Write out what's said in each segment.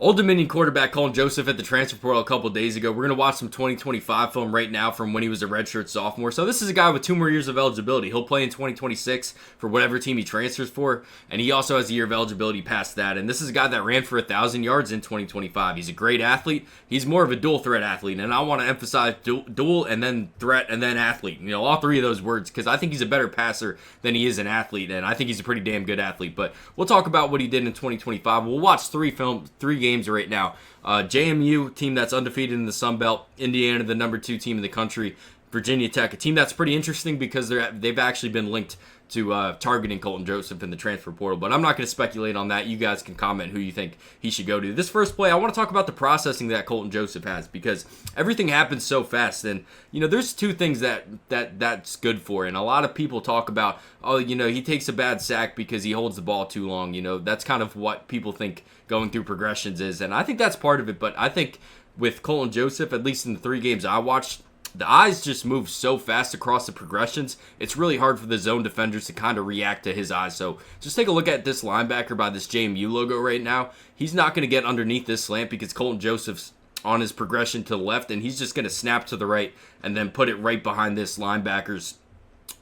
Old Dominion quarterback Colton Joseph at the transfer portal a couple days ago. We're going to watch some 2025 film right now from when he was a redshirt sophomore. So this is a guy with 2 more years of eligibility. He'll play in 2026 for whatever team he transfers for, and he also has a year of eligibility past that. And this is a guy that ran for 1,000 yards in 2025. He's a great athlete. He's more of a dual threat athlete, and I want to emphasize dual and then threat and then athlete. You know, all 3 of those words, because I think he's a better passer than he is an athlete, and I think he's a pretty damn good athlete. But we'll talk about what he did in 2025. We'll watch 3 games right now. JMU, team that's undefeated in the Sun Belt. Indiana, the number 2 team in the country. Virginia Tech, a team that's pretty interesting because they've actually been linked to targeting Colton Joseph in the transfer portal. But I'm not going to speculate on that. You guys can comment who you think he should go to. This first play, I want to talk about the processing that Colton Joseph has because everything happens so fast. And, you know, there's 2 things that's good for. And a lot of people talk about, oh, you know, he takes a bad sack because he holds the ball too long. You know, that's kind of what people think going through progressions is. And I think that's part of it. But I think with Colton Joseph, at least in the 3 games I watched, the eyes just move so fast across the progressions. It's really hard for the zone defenders to kind of react to his eyes. So just take a look at this linebacker by this JMU logo right now. He's not going to get underneath this slant because Colton Joseph's on his progression to the left, and he's just going to snap to the right and then put it right behind this linebacker's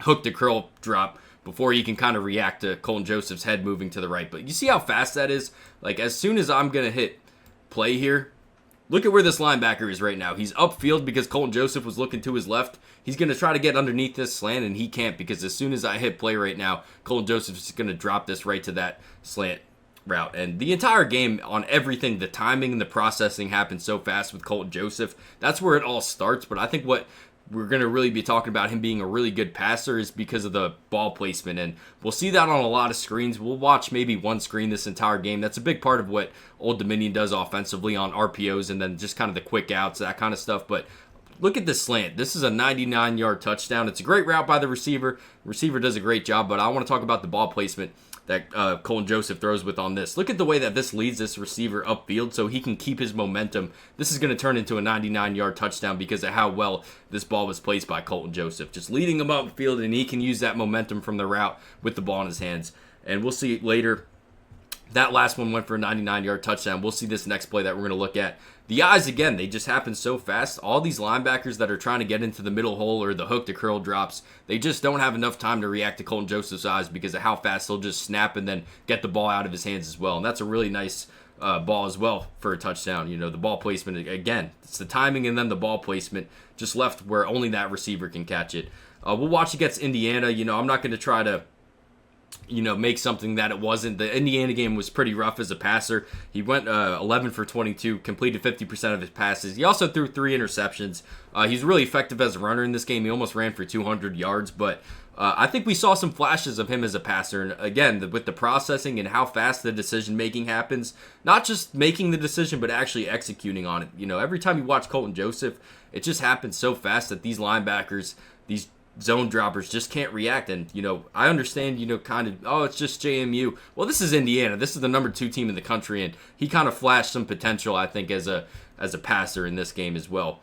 hook to curl drop before he can kind of react to Colton Joseph's head moving to the right. But you see how fast that is? Like, as soon as I'm going to hit play here, look at where this linebacker is right now. He's upfield because Colton Joseph was looking to his left. He's going to try to get underneath this slant, and he can't because as soon as I hit play right now, Colton Joseph is going to drop this right to that slant route. And the entire game on everything, the timing and the processing happens so fast with Colton Joseph. That's where it all starts. But I think what we're going to really be talking about him being a really good passer is because of the ball placement. And we'll see that on a lot of screens. We'll watch maybe 1 screen this entire game. That's a big part of what Old Dominion does offensively on RPOs and then just kind of the quick outs, that kind of stuff. But look at this slant. This is a 99-yard touchdown. It's a great route by the receiver. The receiver does a great job, but I want to talk about the ball placement that Colton Joseph throws with on this. Look at the way that this leads this receiver upfield so he can keep his momentum. This is going to turn into a 99-yard touchdown because of how well this ball was placed by Colton Joseph. Just leading him upfield, and he can use that momentum from the route with the ball in his hands. And we'll see later. That last one went for a 99-yard touchdown. We'll see this next play that we're going to look at. The eyes, again, they just happen so fast. All these linebackers that are trying to get into the middle hole or the hook to curl drops, they just don't have enough time to react to Colton Joseph's eyes because of how fast he'll just snap and then get the ball out of his hands as well. And that's a really nice ball as well for a touchdown. You know, the ball placement, again, it's the timing and then the ball placement just left where only that receiver can catch it. We'll watch against Indiana. You know, I'm not going to try to make something that it wasn't. The Indiana game was pretty rough as a passer. He went 11 for 22, completed 50% of his passes. He also threw 3 interceptions. He's really effective as a runner in this game. He almost ran for 200 yards, but I think we saw some flashes of him as a passer. And again, with the processing and how fast the decision-making happens, not just making the decision, but actually executing on it. You know, every time you watch Colton Joseph, it just happens so fast that these linebackers, these zone droppers just can't react. And, you know, I understand, kind of, oh, it's just JMU. Well, this is Indiana. This is the number 2 team in the country, and he kind of flashed some potential, I think, as a passer in this game as well.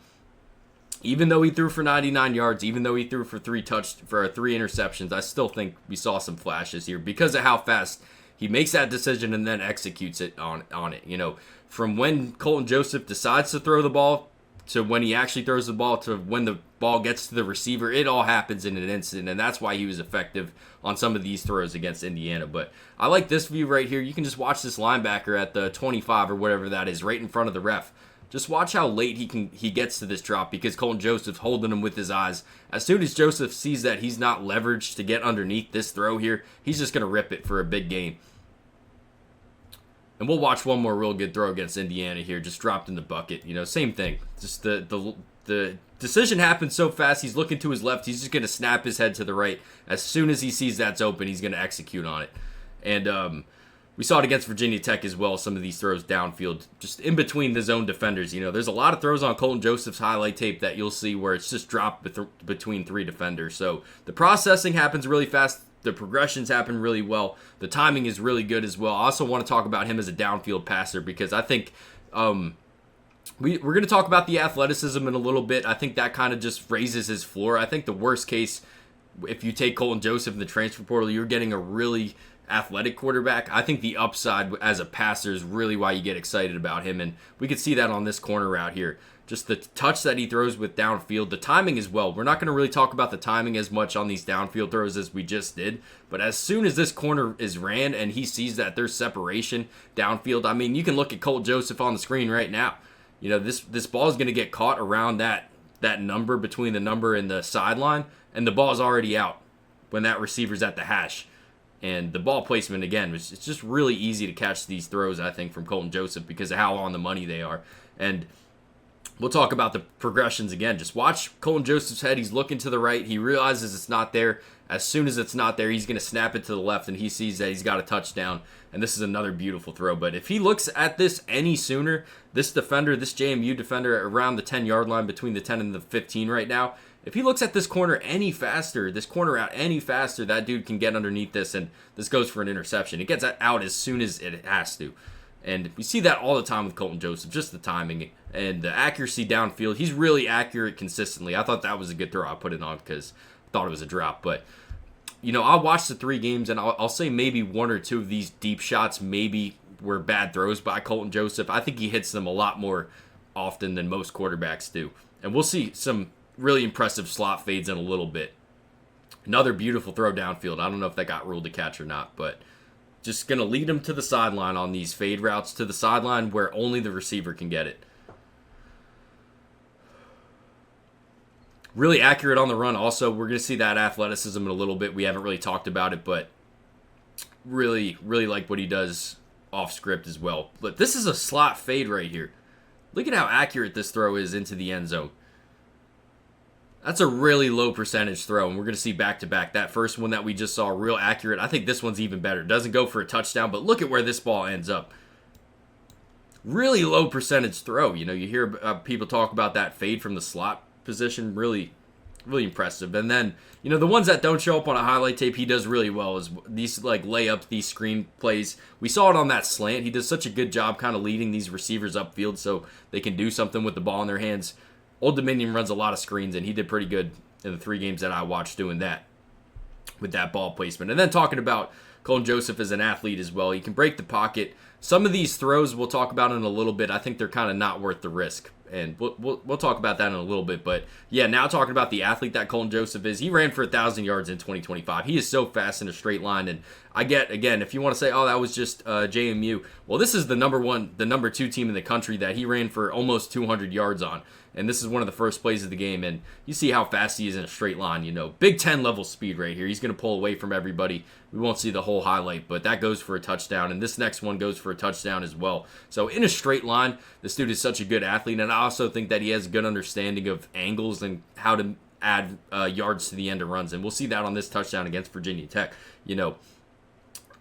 Even though he threw for 99 yards, even though he threw for 3 interceptions, I still think we saw some flashes here because of how fast he makes that decision and then executes it on it. You know, from when Colton Joseph decides to throw the ball to when he actually throws the ball to when the ball gets to the receiver, it all happens in an instant, and that's why he was effective on some of these throws against Indiana. But I like this view right here. You can just watch this linebacker at the 25 or whatever that is, right in front of the ref. Just watch how late he gets to this drop because Colton Joseph's holding him with his eyes. As soon as Joseph sees that he's not leveraged to get underneath this throw here, he's just going to rip it for a big gain. And we'll watch one more real good throw against Indiana here, just dropped in the bucket. You know, same thing. Just the decision happens so fast. He's looking to his left. He's just going to snap his head to the right. As soon as he sees that's open, he's going to execute on it. And we saw it against Virginia Tech as well, some of these throws downfield, just in between the zone defenders. You know, there's a lot of throws on Colton Joseph's highlight tape that you'll see where it's just dropped between 3 defenders. So the processing happens really fast. The progressions happen really well. The timing is really good as well. I also want to talk about him as a downfield passer because I think we're going to talk about the athleticism in a little bit. I think that kind of just raises his floor. I think the worst case, if you take Colton Joseph in the transfer portal, you're getting a really athletic quarterback. I think the upside as a passer is really why you get excited about him, and we could see that on this corner route here. Just the touch that he throws with downfield, the timing as well. We're not going to really talk about the timing as much on these downfield throws as we just did, but as soon as this corner is ran and he sees that there's separation downfield, I mean, you can look at Colton Joseph on the screen right now. You know, this ball is going to get caught around that number, between the number and the sideline, and the ball's already out when that receiver's at the hash. And the ball placement, again, it's just really easy to catch these throws, I think, from Colton Joseph because of how on the money they are. And we'll talk about the progressions again. Just watch Colton Joseph's head. He's looking to the right. He realizes it's not there. As soon as it's not there, he's going to snap it to the left, and he sees that he's got a touchdown. And this is another beautiful throw. But if he looks at this any sooner, this defender, this JMU defender around the 10-yard line, between the 10 and the 15 right now, if he looks at this corner any faster, this corner out any faster, that dude can get underneath this, and this goes for an interception. It gets out as soon as it has to. And we see that all the time with Colton Joseph, just the timing and the accuracy downfield. He's really accurate consistently. I thought that was a good throw. I put it on because I thought it was a drop. But, you know, I'll watch the 3 games, and I'll say maybe 1 or 2 of these deep shots maybe were bad throws by Colton Joseph. I think he hits them a lot more often than most quarterbacks do. And we'll see some really impressive slot fades in a little bit. Another beautiful throw downfield. I don't know if that got ruled a catch or not, but just going to lead him to the sideline on these fade routes, to the sideline where only the receiver can get it. Really accurate on the run. Also, we're going to see that athleticism in a little bit. We haven't really talked about it, but really, really like what he does off script as well. But this is a slot fade right here. Look at how accurate this throw is into the end zone. That's a really low percentage throw, and we're going to see back-to-back. That first one that we just saw, real accurate. I think this one's even better. Doesn't go for a touchdown, but look at where this ball ends up. Really low percentage throw. You know, you hear people talk about that fade from the slot position. Really, really impressive. And then, you know, the ones that don't show up on a highlight tape, he does really well. Is these, like, layups, these screen plays. We saw it on that slant. He does such a good job kind of leading these receivers upfield so they can do something with the ball in their hands. Old Dominion runs a lot of screens, and he did pretty good in the 3 games that I watched doing that with that ball placement. And then talking about Colton Joseph as an athlete as well. He can break the pocket. Some of these throws we'll talk about in a little bit. I think they're kind of not worth the risk, and we'll talk about that in a little bit. But, yeah, now talking about the athlete that Colton Joseph is, he ran for 1,000 yards in 2025. He is so fast in a straight line, and I get, again, if you want to say, oh, that was just JMU, well, this is the number 2 team in the country that he ran for almost 200 yards on. And this is one of the first plays of the game. And you see how fast he is in a straight line. You know, Big Ten level speed right here. He's going to pull away from everybody. We won't see the whole highlight, but that goes for a touchdown. And this next one goes for a touchdown as well. So in a straight line, this dude is such a good athlete. And I also think that he has a good understanding of angles and how to add yards to the end of runs. And we'll see that on this touchdown against Virginia Tech. You know,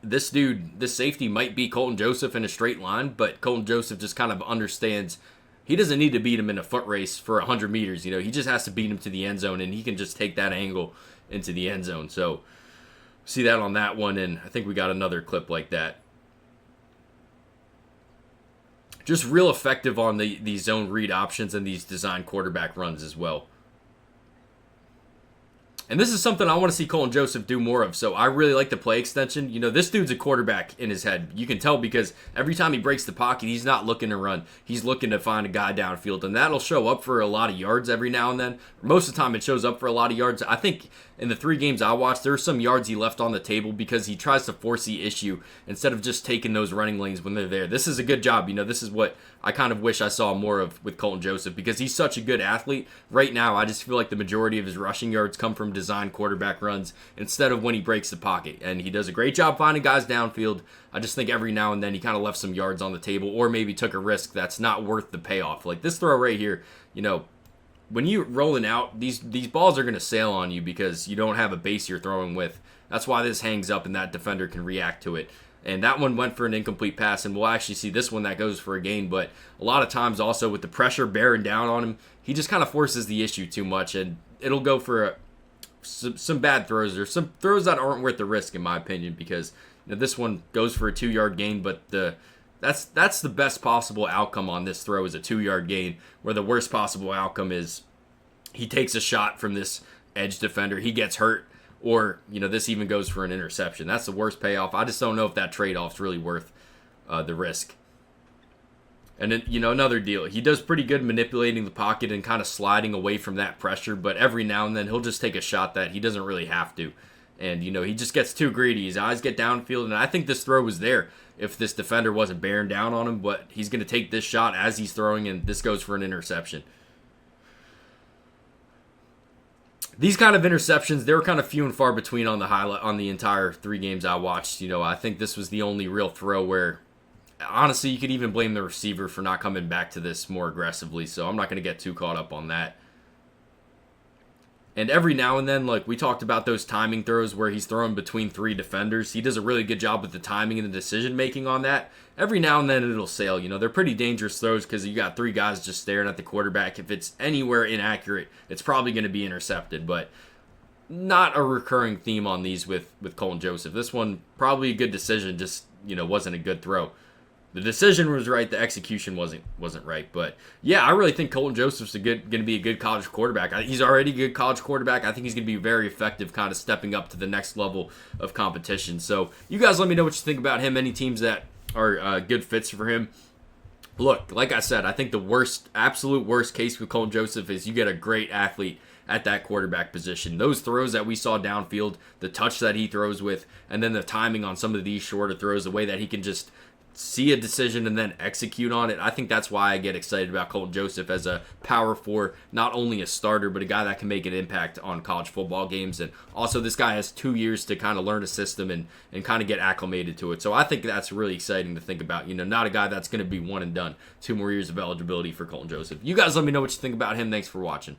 this dude, this safety might be Colton Joseph in a straight line, but Colton Joseph just kind of understands he doesn't need to beat him in a foot race for 100 meters. You know, he just has to beat him to the end zone, and he can just take that angle into the end zone. So, see that on that one, and I think we got another clip like that. Just real effective on the zone read options and these design quarterback runs as well. And this is something I want to see Colton Joseph do more of. So I really like the play extension. You know, this dude's a quarterback in his head. You can tell because every time he breaks the pocket, he's not looking to run. He's looking to find a guy downfield. And that'll show up for a lot of yards every now and then. Most of the time it shows up for a lot of yards. I think in the 3 games I watched, there were some yards he left on the table because he tries to force the issue instead of just taking those running lanes when they're there. This is a good job. You know, this is what I kind of wish I saw more of with Colton Joseph because he's such a good athlete. Right now, I just feel like the majority of his rushing yards come from design quarterback runs instead of when he breaks the pocket. And he does a great job finding guys downfield. I just think every now and then he kind of left some yards on the table or maybe took a risk that's not worth the payoff. Like this throw right here, you know, when you're rolling out, these balls are going to sail on you because you don't have a base you're throwing with. That's why this hangs up and that defender can react to it. And that one went for an incomplete pass, and we'll actually see this one that goes for a gain. But a lot of times also with the pressure bearing down on him, he just kind of forces the issue too much, and it'll go for some bad throws or some throws that aren't worth the risk, in my opinion, because you know, this one goes for a 2-yard gain, but that's the best possible outcome on this throw is a 2-yard gain, where the worst possible outcome is he takes a shot from this edge defender. He gets hurt. or, this even goes for an interception. That's the worst payoff. I just don't know if that trade-off's really worth the risk. And then, another deal. He does pretty good manipulating the pocket and kind of sliding away from that pressure, but every now and then he'll just take a shot that he doesn't really have to. And, he just gets too greedy. His eyes get downfield, and I think this throw was there if this defender wasn't bearing down on him, but he's going to take this shot as he's throwing, and this goes for an interception. These kind of interceptions, they were kind of few and far between on the entire 3 games I watched. I think this was the only real throw where, honestly, you could even blame the receiver for not coming back to this more aggressively, so I'm not going to get too caught up on that. And every now and then, like we talked about those timing throws where he's throwing between 3 defenders, he does a really good job with the timing and the decision-making on that. Every now and then it'll sail. They're pretty dangerous throws because you got 3 guys just staring at the quarterback. If it's anywhere inaccurate, it's probably going to be intercepted, but not a recurring theme on these with Colton Joseph. This one, probably a good decision, just, wasn't a good throw. The decision was right, the execution wasn't right. But yeah, I really think Colton Joseph's going to be a good college quarterback. He's already a good college quarterback. I think he's going to be very effective, kind of stepping up to the next level of competition. So you guys let me know what you think about him. Any teams that are good fits for him. Look, like I said, I think the absolute worst case with Colton Joseph is you get a great athlete at that quarterback position. Those throws that we saw downfield, the touch that he throws with, and then the timing on some of these shorter throws, the way that he can just see a decision and then execute on it. I think that's why I get excited about Colton Joseph as a power 4, not only a starter, but a guy that can make an impact on college football games. And also this guy has 2 years to kind of learn a system and kind of get acclimated to it. So I think that's really exciting to think about. Not a guy that's going to be one and done. 2 more years of eligibility for Colton Joseph. You guys let me know what you think about him. Thanks for watching.